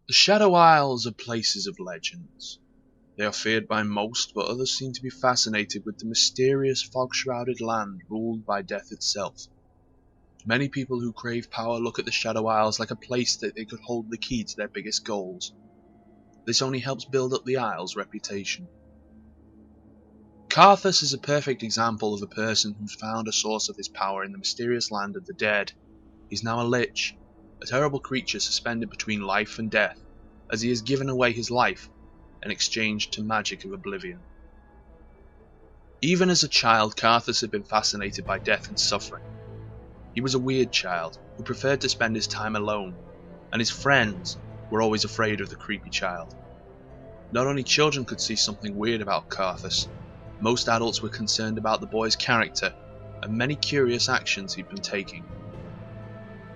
The Shadow Isles are places of legends. They are feared by most, but others seem to be fascinated with the mysterious fog-shrouded land ruled by death itself. Many people who crave power look at the Shadow Isles like a place that they could hold the key to their biggest goals. This only helps build up the Isle's reputation. Karthus is a perfect example of a person who's found a source of his power in the mysterious land of the dead. He's now a lich, a terrible creature suspended between life and death, as he has given away his life in exchange to magic of oblivion. Even as a child, Karthus had been fascinated by death and suffering. He was a weird child who preferred to spend his time alone, and his friends were always afraid of the creepy child. Not only children could see something weird about Karthus, most adults were concerned about the boy's character and many curious actions he'd been taking.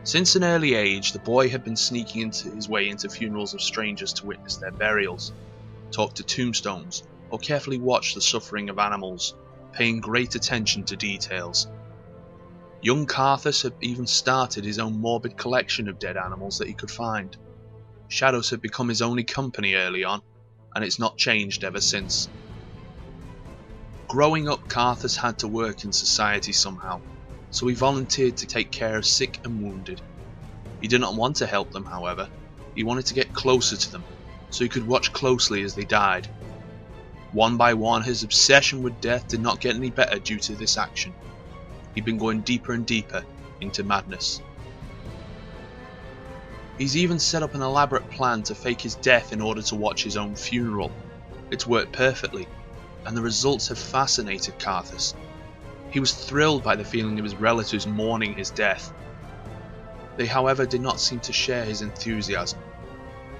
Since an early age, the boy had been sneaking his way into funerals of strangers to witness their burials, talk to tombstones, or carefully watch the suffering of animals, paying great attention to details. Young Karthus had even started his own morbid collection of dead animals that he could find. Shadows had become his only company early on, and it's not changed ever since. Growing up, Karthus had to work in society somehow, so he volunteered to take care of sick and wounded. He did not want to help them, however. He wanted to get closer to them, so he could watch closely as they died. One by one, his obsession with death did not get any better due to this action. He'd been going deeper and deeper into madness. He's even set up an elaborate plan to fake his death in order to watch his own funeral. It's worked perfectly, and the results have fascinated Karthus. He was thrilled by the feeling of his relatives mourning his death. They, however, did not seem to share his enthusiasm.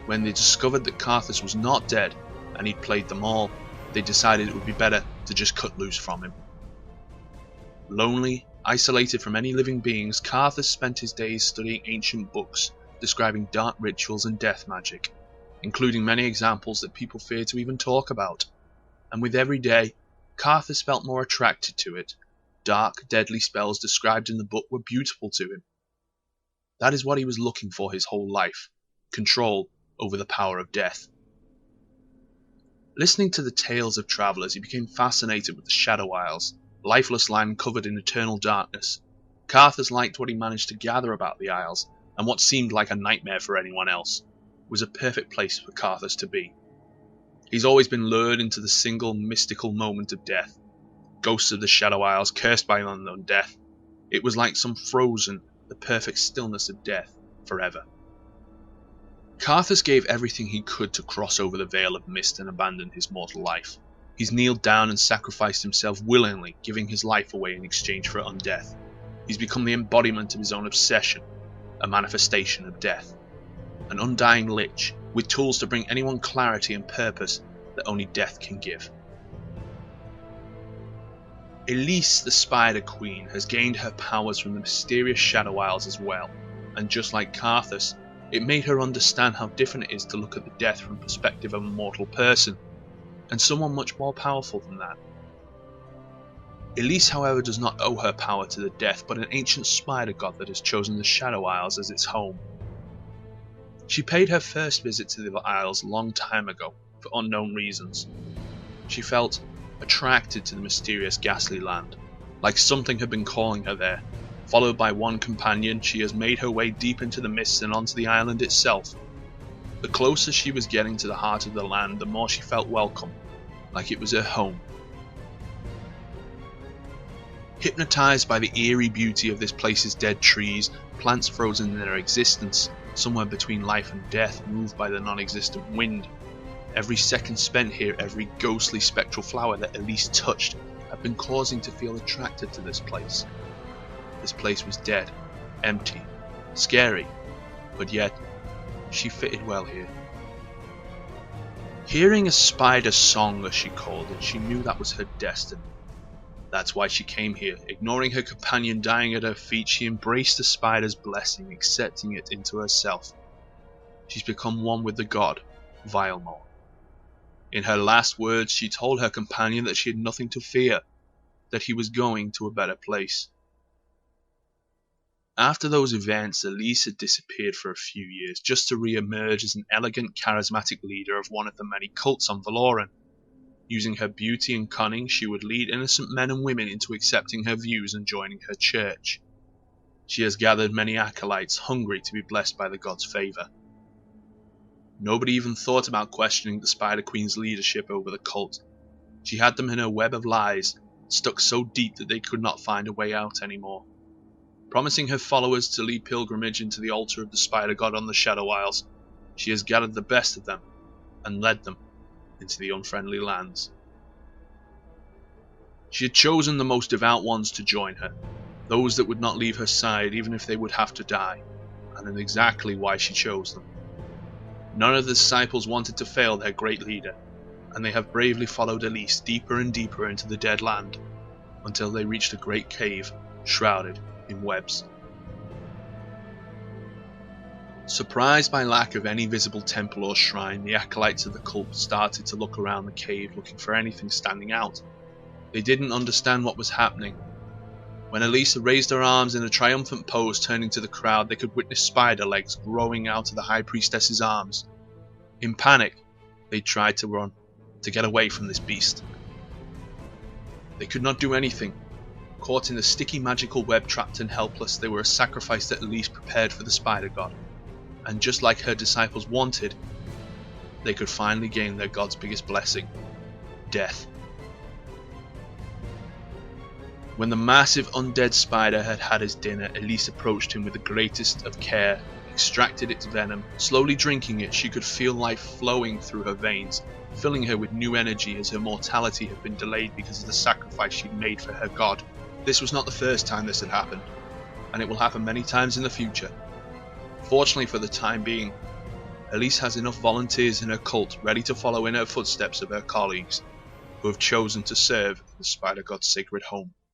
When they discovered that Karthus was not dead and he'd played them all, they decided it would be better to just cut loose from him. Lonely, isolated from any living beings, Karthus spent his days studying ancient books describing dark rituals and death magic, including many examples that people fear to even talk about. And with every day, Karthus felt more attracted to it. Dark, deadly spells described in the book were beautiful to him. That is what he was looking for his whole life: control over the power of death. Listening to the tales of travellers, he became fascinated with the Shadow Isles, lifeless land covered in eternal darkness. Karthus liked what he managed to gather about the Isles, and what seemed like a nightmare for anyone else was a perfect place for Karthus to be. He's always been lured into the single mystical moment of death. Ghosts of the Shadow Isles, cursed by an unknown death. It was like some frozen, the perfect stillness of death, forever. Karthus gave everything he could to cross over the veil of mist and abandon his mortal life. He's kneeled down and sacrificed himself willingly, giving his life away in exchange for undeath. He's become the embodiment of his own obsession, a manifestation of death. An undying lich, with tools to bring anyone clarity and purpose that only death can give. Elise, the Spider Queen, has gained her powers from the mysterious Shadow Isles as well, and just like Karthus, it made her understand how different it is to look at the death from the perspective of a mortal person, and someone much more powerful than that. Elise, however, does not owe her power to the death, but an ancient spider god that has chosen the Shadow Isles as its home. She paid her first visit to the Isles a long time ago, for unknown reasons. She felt attracted to the mysterious ghastly land, like something had been calling her there. Followed by one companion, she has made her way deep into the mists and onto the island itself. The closer she was getting to the heart of the land, the more she felt welcome, like it was her home. Hypnotized by the eerie beauty of this place's dead trees, plants frozen in their existence, somewhere between life and death, moved by the non-existent wind. Every second spent here, every ghostly spectral flower that Elise touched, had been causing to feel attracted to this place. This place was dead, empty, scary, but yet she fitted well here. Hearing a spider song, as she called it, she knew that was her destiny. That's why she came here. Ignoring her companion dying at her feet, she embraced the spider's blessing, accepting it into herself. She's become one with the god, Vilemore. In her last words, she told her companion that she had nothing to fear, that he was going to a better place. After those events, Elise had disappeared for a few years, just to re-emerge as an elegant, charismatic leader of one of the many cults on Valoran. Using her beauty and cunning, she would lead innocent men and women into accepting her views and joining her church. She has gathered many acolytes hungry to be blessed by the god's favour. Nobody even thought about questioning the Spider Queen's leadership over the cult. She had them in her web of lies, stuck so deep that they could not find a way out anymore. Promising her followers to lead pilgrimage into the altar of the Spider God on the Shadow Isles, she has gathered the best of them and led them into the unfriendly lands. She had chosen the most devout ones to join her, those that would not leave her side even if they would have to die, and that's exactly why she chose them. None of the disciples wanted to fail their great leader, and they have bravely followed Elise deeper and deeper into the Dead Land, until they reached a great cave shrouded in webs. Surprised by lack of any visible temple or shrine, the acolytes of the cult started to look around the cave looking for anything standing out. They didn't understand what was happening. When Elise raised her arms in a triumphant pose turning to the crowd, they could witness spider legs growing out of the High Priestess's arms. In panic, they tried to run, to get away from this beast. They could not do anything. Caught in the sticky magical web, trapped and helpless, they were a sacrifice that Elise prepared for the Spider God. And just like her disciples wanted, they could finally gain their god's biggest blessing, death. When the massive undead spider had had his dinner, Elise approached him with the greatest of care, extracted its venom. Slowly drinking it, she could feel life flowing through her veins, filling her with new energy as her mortality had been delayed because of the sacrifice she'd made for her god. This was not the first time this had happened, and it will happen many times in the future. Fortunately for the time being, Elise has enough volunteers in her cult ready to follow in her footsteps of her colleagues, who have chosen to serve the Spider God's sacred home.